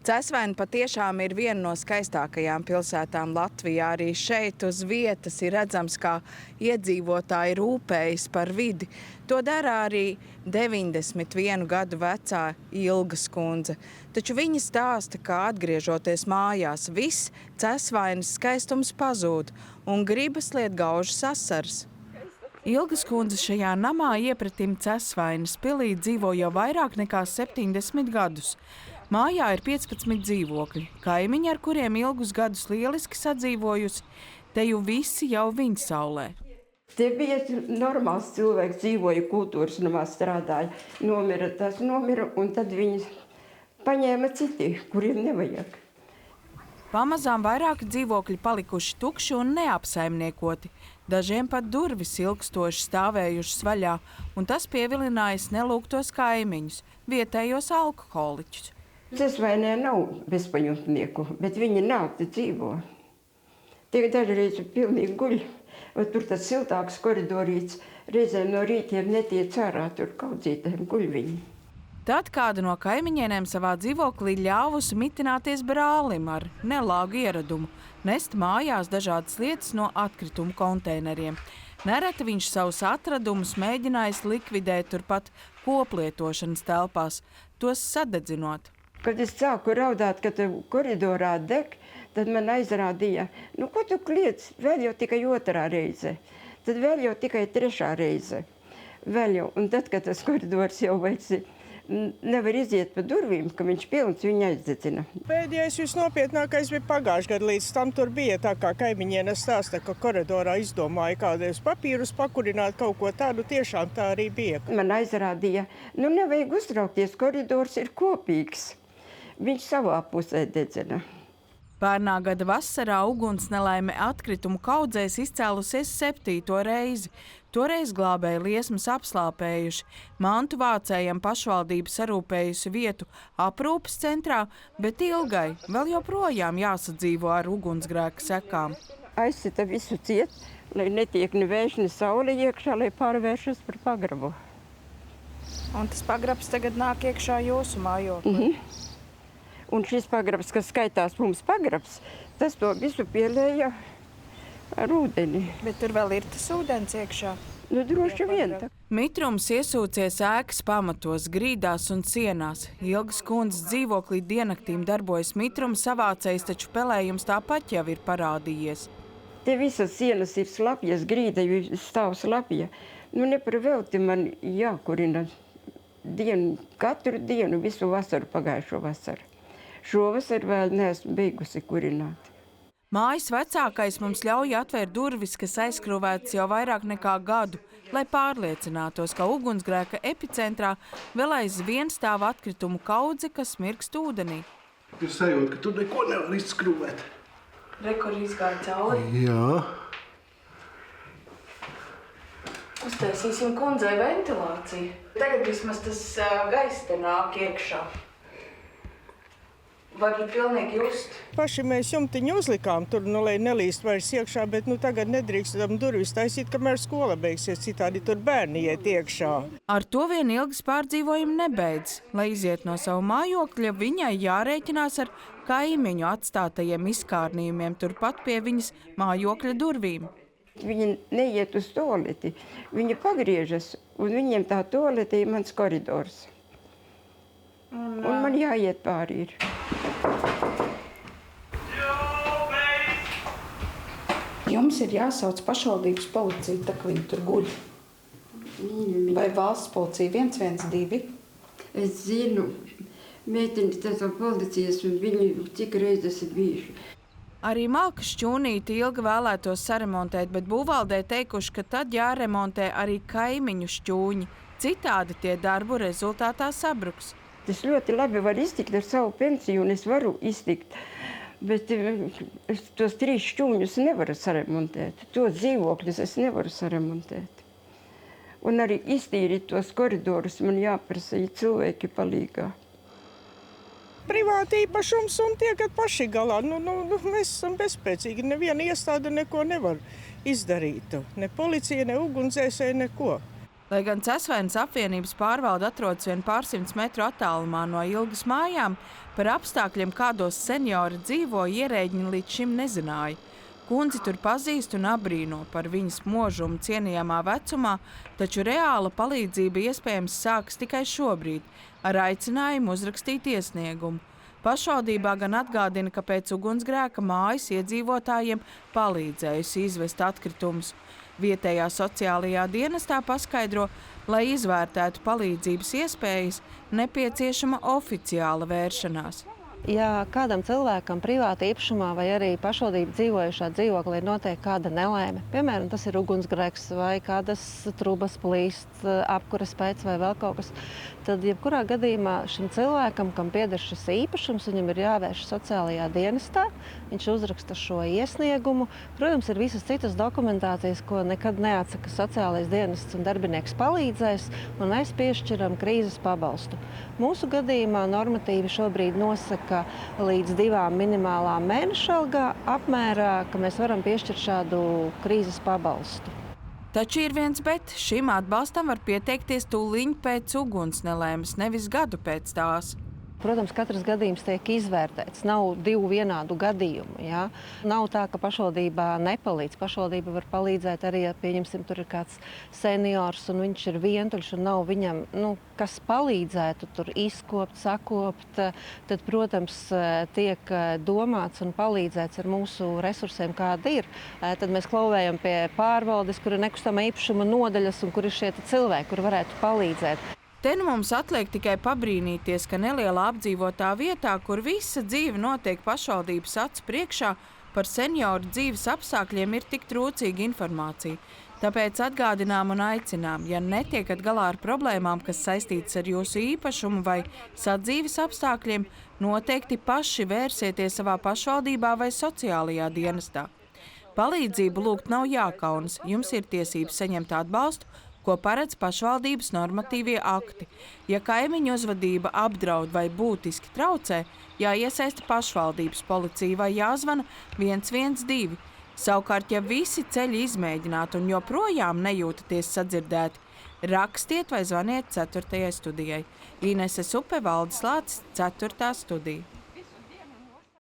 Cēsvaini patiešām ir viena no skaistākajām pilsētām Latvijā. Arī šeit uz vietas ir redzams, kā iedzīvotāji rūpējas par vidi. To dara arī 91 gadu vecā Ilgas kundze. Taču viņa stāsta, ka atgriežoties mājās, viss Cēsvainas skaistums pazūd un gribas liet gaužas asaras. Ilgas kundze šajā namā iepratim Cēsvainas pilī dzīvo jau vairāk nekā 70 gadus. Mājā ir 15 dzīvokļi. Kaimiņi, ar kuriem ilgus gadus lieliski sadzīvojusi, te jau visi jau viņa saulē. Te bija normāls cilvēks, dzīvoja kultūras namā, strādāja. Nomira, un tad viņi paņēma citi, kuriem nevajag. Pamazām vairāki dzīvokļi palikuši tukši un neapsaimniekoti. Dažiem pat durvis ilgstoši stāvējušas vaļā, un tas pievilinājas nelūgtos kaimiņus, vietējos alkoholiķus. Cēsvainē nav bezpajumtnieku, bet viņi nāk, te dzīvo. Tie dažreiz pilnīgi guļ, vai tur tas siltāks koridorīts, reizēm no rītiem netiec ārā, tur kaudzītēm guļ viņi. Tad kāda no kaimiņienēm savā dzīvoklī ļāvusi mitināties brālim ar nelāgu ieradumu, nest mājās dažādas lietas no atkritumu konteineriem. Nereti viņš savus atradumus mēģinājis likvidēt turpat koplietošanas telpās, tos sadedzinot. Kad es sāku raudāt, ka koridorā deg, tad man aizrādīja, ko tu kliedz, vēl jau tikai 2. reize, tad vēl jau tikai 3. reize. Vēl jau, un tad, kad tas koridors jau vairs nevar iziet pa durvīm, ka viņš pilns, viņa aizdedzina. Pēdējais visnopietnākais bija pagājušajā gadā, līdz tam tur bija tā kā kaimiņiene stāsta, ka koridorā izdomāja kādreiz papīrus pakurināt kaut ko tādu, tiešām tā arī bija. Man aizrādīja, nevajag uztraukties, koridors ir kopīgs. Viņš savā pusē dedzina. Pērnā gada vasarā ugunsnelaime atkritumu kaudzēs izcēlusies 7. reizi. Toreiz glābēji liesmas apslāpējuši. Mantu vācējam pašvaldība sarūpējusi vietu aprūpes centrā, bet Ilgai vēl joprojām jāsadzīvo ar ugunsgrēka sekām. Aizsita visu ciet, lai netiek ne vējš, ne saule iekšā, lai pārvēršas par pagrabu. Un tas pagrabs tagad nāk iekšā jūsu mājoklī? Un šis pagrabs, kas skaitās mums pagrabs, tas to visu pielēja ar ūdeni. Bet tur vēl ir tas ūdens iekšā? Droši vien. Mitrums iesūcies ēkas pamatos, grīdās un sienās. Ilgas kundzes dzīvoklī diennaktīm darbojas mitruma savācējs, taču pelējums tāpat jau ir parādījies. Te visas sienas ir slapjas, grīda stāv slapja. Ne par velti man jākurina katru dienu, visu vasaru, pagājušo vasaru. Šovasar vēl neesmu beigusi kurināt. Mājas vecākais mums ļauj atvērt durvis, kas aizskrūvētas jau vairāk nekā gadu, lai pārliecinātos, ka ugunsgrēka epicentrā vēl aizvien stāv atkritumu kaudze, kas mirkst ūdenī. Ir sajūta, ka tur neko nevar izskrūvēt. Kur izgāja cauri? Jā. Uztaisīsim kundzei ventilāciju. Tagad vismaz tas gaiss te nāk iekšā. Var pilnīgi just. Paši mēs jumtiņu uzlikām tur, lai nelīst vairs iekšā, bet tagad nedrīkstam durvis taisīt, kamēr skola beigsies, citādi tur bērni iet iekšā. Ar to vien Ilgas pārdzīvojumu nebeidz. Lai iziet no savu mājokļa, viņai jārēķinās ar kaimiņu atstātajiem izkārnījumiem turpat pie viņas mājokļa durvīm. Viņi neiet uz toaleti, viņi pagriežas, un viņiem tā toalete ir mans koridors. Un man jāiet pāri ir. Jums ir jāsauc pašvaldības policija, tā ka viņi tur guļ. Vai valsts policija 112? Es zinu, meiteni tātad policijas, un viņi cik reizes ir bijuši. Arī malkas šķūnīti Ilga vēlētos saremontēt, bet būvvaldē teikuši, ka tad jāremontē arī kaimiņu šķūņi. Citādi tie darbu rezultātā sabruks. Es ļoti labi varu iztikt ar savu pensiju, un es varu iztikt, bet es tos 3 šķūņus nevaru saremontēt. Tos dzīvokļus es nevaru saremontēt. Un arī iztīrīt tos koridorus man jāprasa, ja cilvēki palīgā. Privāti īpašums un tiekat paši galā. Mēs esam bezspēcīgi, neviena iestāde neko nevar izdarīt. Ne policija, ne ugunsdzēsēji, neko. Lai gan Cesvaines apvienības pārvalde atrodas vien pārsimts metru attālumā no Ilgas mājām, par apstākļiem, kādos seniori dzīvo, ierēģiņi līdz šim nezināja. Kundzi tur pazīst un abrīno par viņas možumu cienījamā vecumā, taču reāla palīdzība iespējams sākas tikai šobrīd, ar aicinājumu uzrakstīt iesniegumu. Pašvaldībā gan atgādina, ka pēc ugunsgrēka mājas iedzīvotājiem palīdzējusi izvest atkritumus. Vietējā sociālajā dienestā paskaidro, lai izvērtētu palīdzības iespējas, nepieciešama oficiāla vēršanās. Ja kādam cilvēkam privāti īpašumā vai arī pašvaldību dzīvojušā dzīvoklī notiek kāda nelēme, piemēram, tas ir ugunsgrēks vai kādas trubas plīst, apkures pēc vai vēl kaut kas, tad jebkurā gadījumā šim cilvēkam, kam pieder šis īpašums, viņam ir jāvērš sociālajā dienestā, viņš uzraksta šo iesniegumu. Protams, ir visas citas dokumentācijas, ko nekad neatsaka sociālais dienests un darbinieks palīdzēs, un mēs piešķiram krīzes pabalstu. Mūsu gadījumā normatīvi šobrīd nosaka līdz 2 minimālām mēneša algā apmērā, ka mēs varam piešķirt šādu krīzes pabalstu. Taču ir viens bet. Šim atbalstam var pieteikties tūliņ pēc ugunsnelēmes, nevis gadu pēc tās. Protams, katrs gadījums tiek izvērtēts. Nav 2 vienādu gadījumu. Ja? Nav tā, ka pašvaldībā nepalīdz. Pašvaldība var palīdzēt arī, ja pieņemsim, tur ir kāds seniors un viņš ir vientuļš un nav viņam, kas palīdzētu tur izkopt, sakopt. Tad, protams, tiek domāts un palīdzēts ar mūsu resursiem, kāda ir. Tad mēs klauvējam pie pārvaldes, kur ir nekustamā īpašuma nodaļas un kur ir šie cilvēki, kur varētu palīdzēt. Te nu mums atliek tikai pabrīnīties, ka nelielā apdzīvotā vietā, kur visa dzīve notiek pašvaldības acu priekšā, par senioru dzīves apstākļiem ir tik trūcīga informācija. Tāpēc atgādinām un aicinām, ja netiekat galā ar problēmām, kas saistītas ar jūsu īpašumu vai sadzīves apstākļiem, noteikti paši vērsieties savā pašvaldībā vai sociālajā dienestā. Palīdzību lūgt nav jākaunas, jums ir tiesības saņemt atbalstu, ko paredz pašvaldības normatīvie akti. Ja kaimiņu uzvedība apdraud vai būtiski traucē, jāiesaista pašvaldības policija vai jāzvana 112. Savukārt, ja visi ceļi izmēģināti un joprojām nejūtaties sadzirdēti, rakstiet vai zvaniet 4. studijai. Inese Supe, Valdis Lācis, 4. studija.